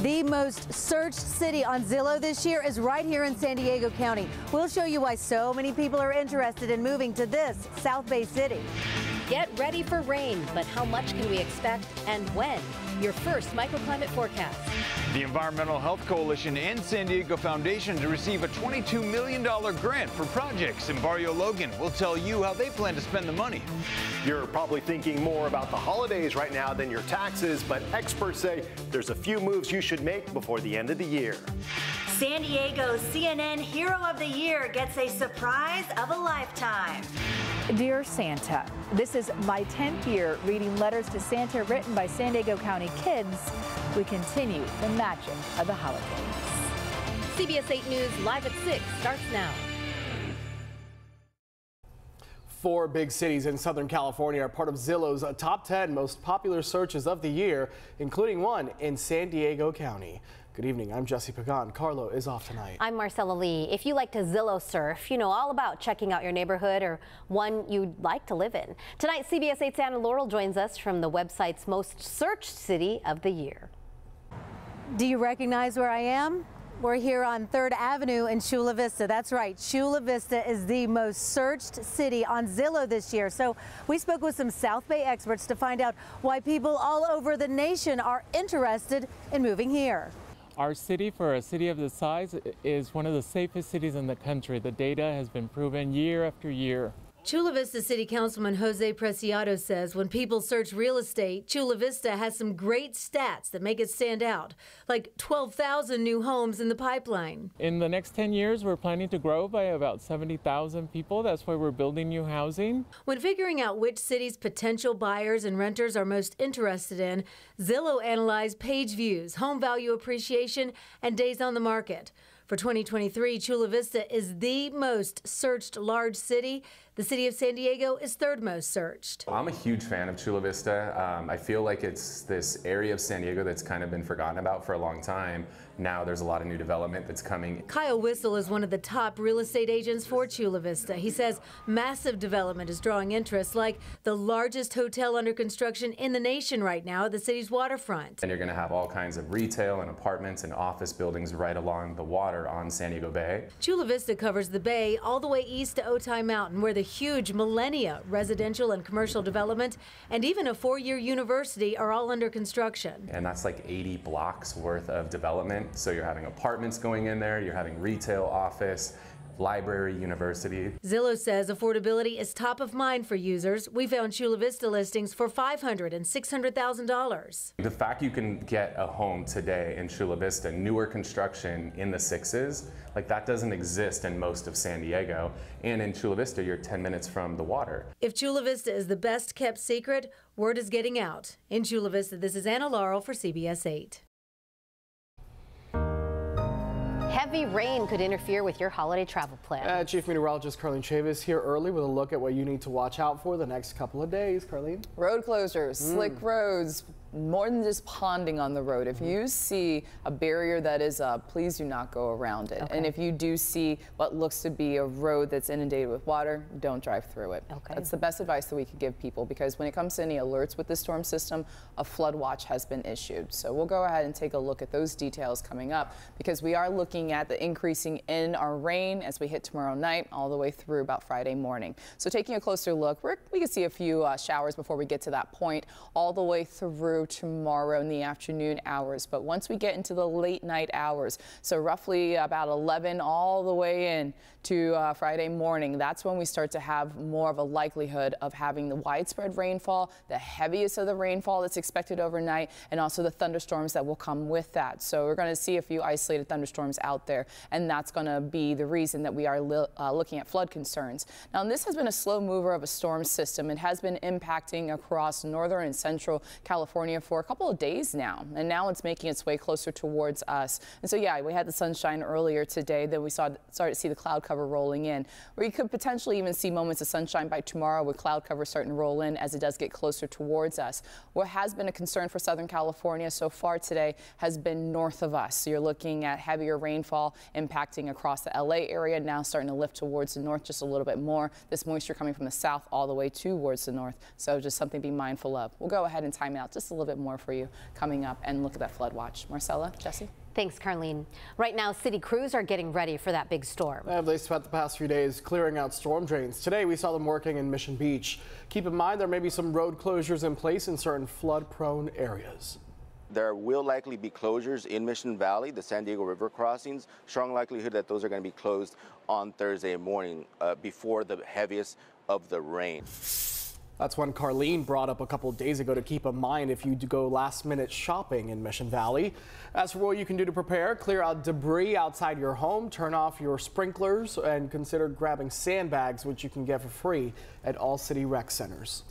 The most searched city on Zillow this year is right here in San Diego County. We'll show you why so many people are interested in moving to this South Bay city. Get ready for rain, but how much can we expect and when? Your first microclimate forecast. The Environmental Health Coalition and San Diego Foundation to receive a $22 million grant for projects in Barrio Logan. We'll tell you how they plan to spend the money. You're probably thinking more about the holidays right now than your taxes, but experts say there's a few moves you should make before the end of the year. San Diego's CNN Hero of the Year gets a surprise of a lifetime. Dear Santa, this is my 10th year reading letters to Santa written by San Diego County kids. We continue the magic of the holidays. CBS 8 News live at 6 starts now. 4 big cities in Southern California are part of Zillow's top 10 most popular searches of the year, including one in San Diego County. Good evening, I'm Jesse Pagan. Carlo is off tonight. I'm Marcella Lee. If you like to Zillow surf, you know all about checking out your neighborhood or one you'd like to live in. Tonight, CBS 8's Anna Laurel joins us from the website's most searched city of the year. Do you recognize where I am? We're here on 3rd Avenue in Chula Vista. That's right, Chula Vista is the most searched city on Zillow this year. So we spoke with some South Bay experts to find out why people all over the nation are interested in moving here. Our city, for a city of this size, is one of the safest cities in the country. The data has been proven year after year. Chula Vista City Councilman Jose Preciado says when people search real estate, Chula Vista has some great stats that make it stand out, like 12,000 new homes in the pipeline. In the next 10 years, we're planning to grow by about 70,000 people. That's why we're building new housing. When figuring out which cities potential buyers and renters are most interested in, Zillow analyzed page views, home value appreciation, and days on the market. For 2023, Chula Vista is the most searched large city. The city of San Diego is 3rd most searched. I'm a huge fan of Chula Vista. I feel like it's this area of San Diego that's kind of been forgotten about for a long time. Now there's a lot of new development that's coming. Kyle Whistle is one of the top real estate agents for Chula Vista. He says massive development is drawing interest, like the largest hotel under construction in the nation right now at the city's waterfront. And you're going to have all kinds of retail and apartments and office buildings right along the water on San Diego Bay. Chula Vista covers the bay all the way east to Otay Mountain, where the huge Millennia residential and commercial development and even a 4-year university are all under construction. And that's like 80 blocks worth of development. So you're having apartments going in there, you're having retail, office, library, university. Zillow says affordability is top of mind for users. We found Chula Vista listings for $500,000 and $600,000. The fact you can get a home today in Chula Vista, newer construction in the 6s, like that doesn't exist in most of San Diego. And in Chula Vista, you're 10 minutes from the water. If Chula Vista is the best kept secret, word is getting out. In Chula Vista, this is Anna Laurel for CBS 8. Heavy rain could interfere with your holiday travel plan. Chief Meteorologist Carlene Chavis here early with a look at what you need to watch out for the next couple of days. Carlene? Road closures, slick roads, more than just ponding on the road. If you see a barrier that is up, please do not go around it. Okay. And if you do see what looks to be a road that's inundated with water, don't drive through it. Okay. That's the best advice that we could give people, because when it comes to any alerts with the storm system, a flood watch has been issued. So we'll go ahead and take a look at those details coming up, because we are looking at the increasing in our rain as we hit tomorrow night all the way through about Friday morning. So taking a closer look, we can see a few showers before we get to that point all the way through tomorrow in the afternoon hours. But once we get into the late night hours, so roughly about 11 all the way in to Friday morning, that's when we start to have more of a likelihood of having the widespread rainfall, the heaviest of the rainfall that's expected overnight, and also the thunderstorms that will come with that. So we're going to see a few isolated thunderstorms out there, and that's going to be the reason that we are looking at flood concerns. Now, this has been a slow mover of a storm system. It has been impacting across northern and central California for a couple of days now, and now it's making its way closer towards us. And so, yeah, we had the sunshine earlier today, then we started to see the cloud cover cover rolling in. We could potentially even see moments of sunshine by tomorrow with cloud cover starting to roll in as it does get closer towards us. What has been a concern for Southern California so far today has been north of us. So you're looking at heavier rainfall impacting across the LA area, now starting to lift towards the north just a little bit more. This moisture coming from the south all the way towards the north. So just something to be mindful of. We'll go ahead and time out just a little bit more for you coming up and look at that flood watch. Marcella, Jesse? Thanks, Carlene. Right now, city crews are getting ready for that big storm. They spent the past few days clearing out storm drains. Today, we saw them working in Mission Beach. Keep in mind, there may be some road closures in place in certain flood-prone areas. There will likely be closures in Mission Valley, the San Diego River crossings. Strong likelihood that those are going to be closed on Thursday morning before the heaviest of the rain. That's one Carlene brought up a couple of days ago to keep in mind if you go last-minute shopping in Mission Valley. As for what you can do to prepare, clear out debris outside your home, turn off your sprinklers, and consider grabbing sandbags, which you can get for free at all city rec centers.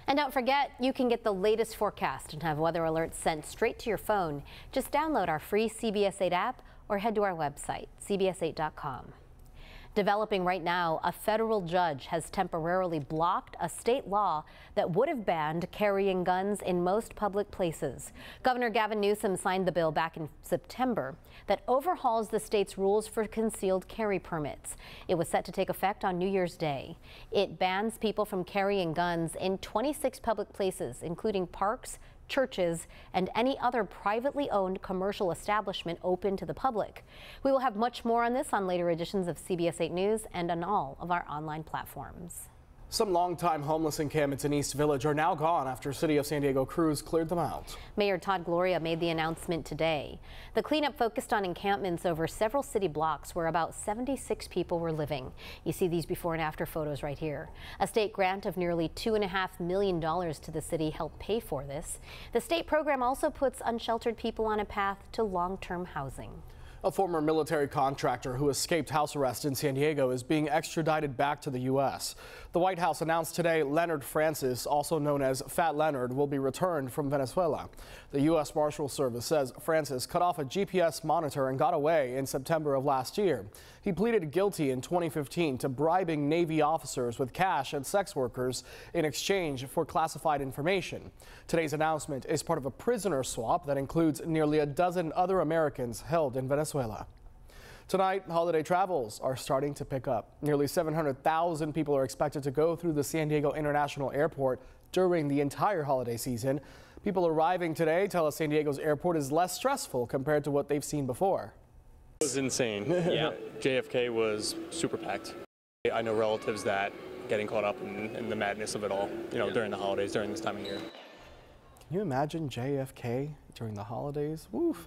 And don't forget, you can get the latest forecast and have weather alerts sent straight to your phone. Just download our free CBS 8 app or head to our website, cbs8.com. Developing right now, a federal judge has temporarily blocked a state law that would have banned carrying guns in most public places. Governor Gavin Newsom signed the bill back in September that overhauls the state's rules for concealed carry permits. It was set to take effect on New Year's Day. It bans people from carrying guns in 26 public places, including parks, churches, and any other privately owned commercial establishment open to the public. We will have much more on this on later editions of CBS 8 News and on all of our online platforms. Some longtime homeless encampments in East Village are now gone after City of San Diego crews cleared them out. Mayor Todd Gloria made the announcement today. The cleanup focused on encampments over several city blocks where about 76 people were living. You see these before and after photos right here. A state grant of nearly $2.5 million to the city helped pay for this. The state program also puts unsheltered people on a path to long-term housing. A former military contractor who escaped house arrest in San Diego is being extradited back to the U.S. The White House announced today Leonard Francis, also known as Fat Leonard, will be returned from Venezuela. The U.S. Marshal Service says Francis cut off a GPS monitor and got away in September of last year. He pleaded guilty in 2015 to bribing Navy officers with cash and sex workers in exchange for classified information. Today's announcement is part of a prisoner swap that includes nearly a dozen other Americans held in Venezuela. Tonight, holiday travels are starting to pick up. Nearly 700,000 people are expected to go through the San Diego International Airport during the entire holiday season. People arriving today tell us San Diego's airport is less stressful compared to what they've seen before. It was insane. Yeah, JFK was super packed. I know relatives that getting caught up in the madness of it all, during the holidays, during this time of year. Can you imagine JFK during the holidays? Woof.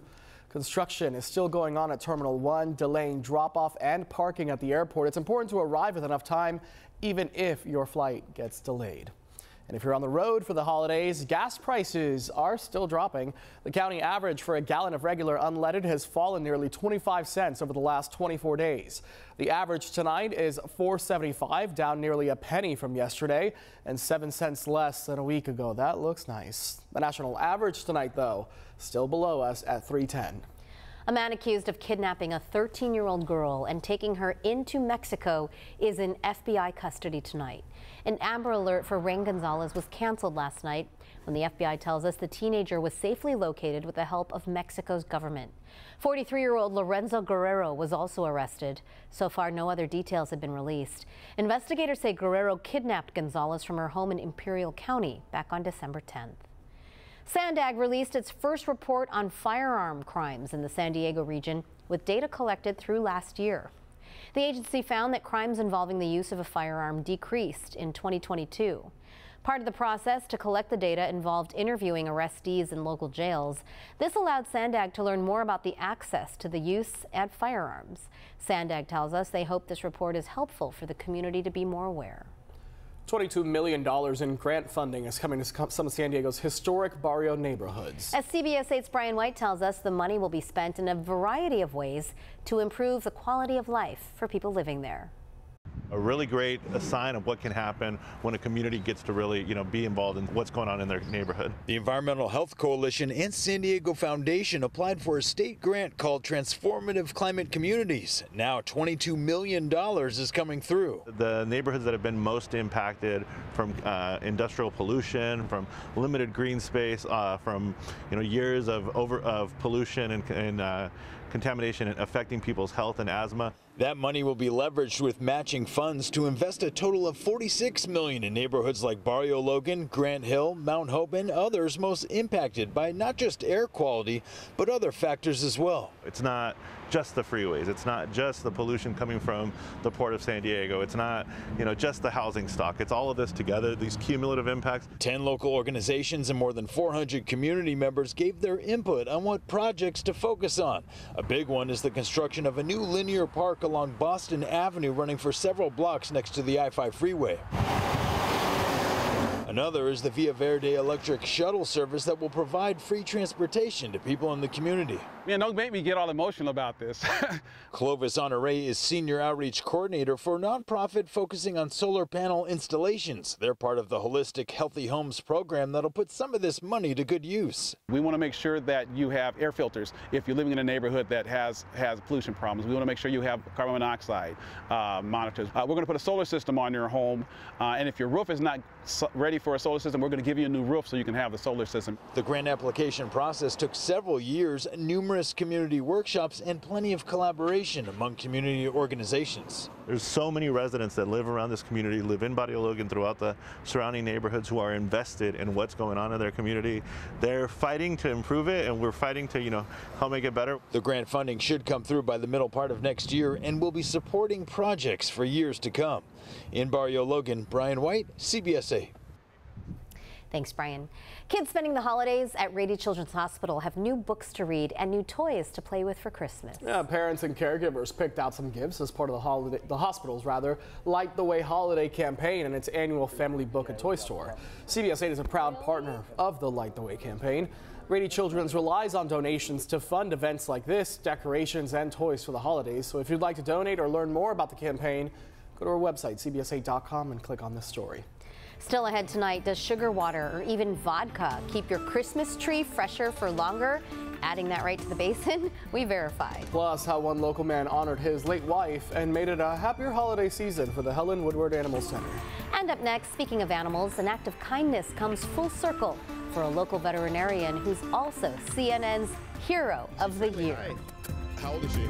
Construction is still going on at Terminal 1, delaying drop-off and parking at the airport. It's important to arrive with enough time, even if your flight gets delayed. And if you're on the road for the holidays, gas prices are still dropping. The county average for a gallon of regular unleaded has fallen nearly 25 cents over the last 24 days. The average tonight is $4.75, down nearly a penny from yesterday and 7 cents less than a week ago. That looks nice. The national average tonight, though, still below us at $3.10. A man accused of kidnapping a 13-year-old girl and taking her into Mexico is in FBI custody tonight. An Amber Alert for Rain Gonzalez was canceled last night when the FBI tells us the teenager was safely located with the help of Mexico's government. 43-year-old Lorenzo Guerrero was also arrested. So far, no other details have been released. Investigators say Guerrero kidnapped Gonzalez from her home in Imperial County back on December 10th. Sandag released its first report on firearm crimes in the San Diego region with data collected through last year. The agency found that crimes involving the use of a firearm decreased in 2022. Part of the process to collect the data involved interviewing arrestees in local jails. This allowed Sandag to learn more about the access to the use of firearms. Sandag tells us they hope this report is helpful for the community to be more aware. $22 million in grant funding is coming to some of San Diego's historic barrio neighborhoods. As CBS 8's Brian White tells us, the money will be spent in a variety of ways to improve the quality of life for people living there. A really great sign of what can happen when a community gets to really, be involved in what's going on in their neighborhood. The Environmental Health Coalition and San Diego Foundation applied for a state grant called Transformative Climate Communities. Now $22 million is coming through. The neighborhoods that have been most impacted from industrial pollution, from limited green space, from years of pollution and contamination affecting people's health and asthma. That money will be leveraged with matching funds to invest a total of $46 million in neighborhoods like Barrio Logan, Grant Hill, Mount Hope, and others most impacted by not just air quality, but other factors as well. It's not just the freeways. It's not just the pollution coming from the Port of San Diego. It's not, just the housing stock. It's all of this together, these cumulative impacts. 10 local organizations and more than 400 community members gave their input on what projects to focus on. A big one is the construction of a new linear park along Boston Avenue running for several blocks next to the I-5 freeway. Another is the Via Verde electric shuttle service that will provide free transportation to people in the community. Man, don't make me get all emotional about this. Clovis Honore is Senior Outreach Coordinator for a nonprofit focusing on solar panel installations. They're part of the Holistic Healthy Homes program that'll put some of this money to good use. We want to make sure that you have air filters if you're living in a neighborhood that has pollution problems. We want to make sure you have carbon monoxide monitors. We're going to put a solar system on your home, and if your roof is not ready for a solar system, we're going to give you a new roof so you can have the solar system. The grant application process took several years, numerous community workshops, and plenty of collaboration among community organizations. There's so many residents that live around this community, live in Barrio Logan, throughout the surrounding neighborhoods, who are invested in what's going on in their community. They're fighting to improve it, and we're fighting to, help make it better. The grant funding should come through by the middle part of next year and will be supporting projects for years to come. In Barrio Logan, Brian White, CBS 8. Thanks, Brian. Kids spending the holidays at Rady Children's Hospital have new books to read and new toys to play with for Christmas. Yeah, parents and caregivers picked out some gifts as part of the hospital's Light the Way holiday campaign and its annual Family Book and Toy Store. CBS 8 is a proud partner of the Light the Way campaign. Rady Children's relies on donations to fund events like this, decorations, and toys for the holidays. So if you'd like to donate or learn more about the campaign, go to our website, cbs8.com, and click on this story. Still ahead tonight, does sugar water or even vodka keep your Christmas tree fresher for longer? Adding that right to the basin? We verify. Plus, how one local man honored his late wife and made it a happier holiday season for the Helen Woodward Animal Center. And up next, speaking of animals, an act of kindness comes full circle for a local veterinarian who's also CNN's Hero of the Year. How old is she?